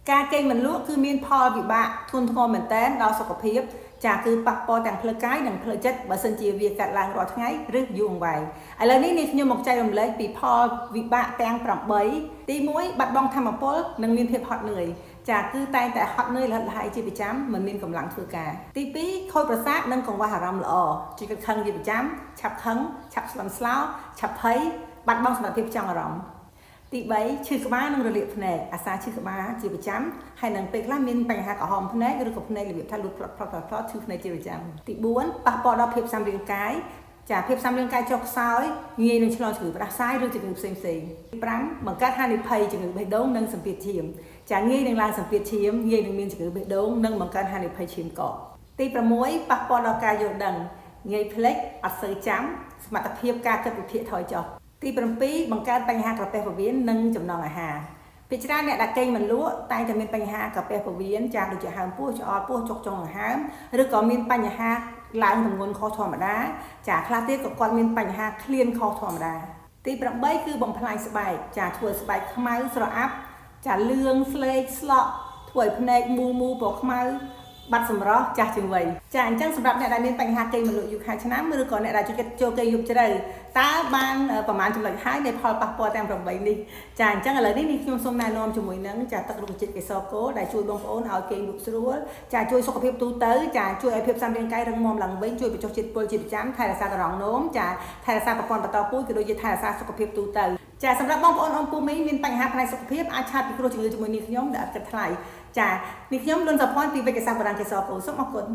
ការកេងមិនលក់គឺមានផលវិបាកធ្ងន់ធ្ងរមែនទែនដល់សុខភាពចាគឺប៉ះពាល់ទាំងផ្លូវកាយនិងផ្លូវចិត្តបើសិនជាវាកាត់ឡើងរាល់ថ្ងៃឬយូរអង្វែងឥឡូវនេះខ្ញុំមកចែករំលែកពីផលវិបាកទាំង8ទី1បាត់បង់ធម៌ពលនិងមានភាពហត់នឿយចាគឺតែងតែហត់នឿយលះលហើយជាប្រចាំមិនមានកម្លាំងធ្វើការទី2ខូចប្រសាទនិងកង្វះអារម្មណ៍ល្អជាខឹងជាប្រចាំឆាប់ខឹងឆាប់ស្លន់ស្លោឆាប់ភ័យបាត់បង់សមត្ថភាពចង់អារម្មណ៍ទី3ឈឺក្បាលនិងរលាកភ្នែកអាសាឈឺក្បាលជាប្រចាំហើយនឹងពេលខ្លះមានបញ្ហាក្រហមភ្នែកឬក៏ភ្នែករបៀបថាលូតផ្លត់ឈឺភ្នែកជាប្រចាំទី4ប៉ះពាល់ដល់ភាពស៊ាំរាងកាយចាភាពស៊ាំរាងកាយចុះខ្សោយងាយនឹងឆ្លងជំងឺផ្ដាសាយឬជំងឺផ្សេងទី5បង្កើតហានិភ័យជំងឺបេះដូងនិងសម្ពាធឈាមចាងាយនឹងឡើងសម្ពាធឈាមងាយនឹងមានជំងឺបេះដូងនិងបង្កើតហានិភ័យឈាមកកទី6ប៉ះពាល់ដល់ការយល់ដឹងងាយភ្លេចអត់សូវចាំសមត្ថភាពការគិតវិភាគថយចុះទី7បង្កើតបញ្ហាក្រពះពោះវៀននិងចំណង់អាហារពីច្រើនអ្នកដែលកេងមិនលក់តែងតែមានបញ្ហាក្រពះពោះវៀនចាដូចជាហើមពោះឆ្អល់ពោះចុកចុងដង្ហើមឬក៏មានបញ្ហាឡើងទម្ងន់ខុសធម្មតាចាខ្លះទៀតក៏គាត់មានបញ្ហាឃ្លានខុសធម្មតាទី8គឺបំផ្លាញស្បែកចាធ្វើស្បែកខ្មៅស្រអាប់ចាលឿងស្លេកស្លក់ធ្វើឲ្យភ្នែកមូលពណ៌ខ្មៅបាត់សម្រស់ចាស់ជាងវ័យចាអញ្ចឹងសម្រាប់អ្នកដែលមានបញ្ហាកេងមិនលក់យូរខែឆ្នាំឬក៏អ្នកដែលចូលគេយប់ជ្រៅតើបានប្រមាណចំណុចហើយនៃផលប៉ះពាល់ទាំង8នេះចាអញ្ចឹងឥឡូវនេះខ្ញុំសូមណែនាំជាមួយនឹងចាទឹករុក្ខជាតិកេសរគោដែលជួយបងប្អូនឲ្យគេងលក់ស្រួលចាជួយសុខភាពទូទៅចាជួយឲ្យភាពស៊ាំរាងកាយរឹងមាំឡើងវិញជួយបញ្ចុះជាតិពុលជាប្រចាំថែរក្សាដរងនោមចាថែរក្សាប្រព័ន្ធបន្តពូជក៏ដូចជាថែរក្សាសុខភាពទូទៅចាសម្រាប់បងប្អូនអូនពូមីមានបញ្ហាផ្នែកសុខភាពអាចឆាតពិគ្រោះជំងឺជាមួយនេះខ្ញុំដែលអត់គិតថ្លៃចានេះខ្ញុំលុនសុភ័ណ្ឌពីវិទ្យាសាស្ត្របារាំងកេសរគោសូមអរគុណ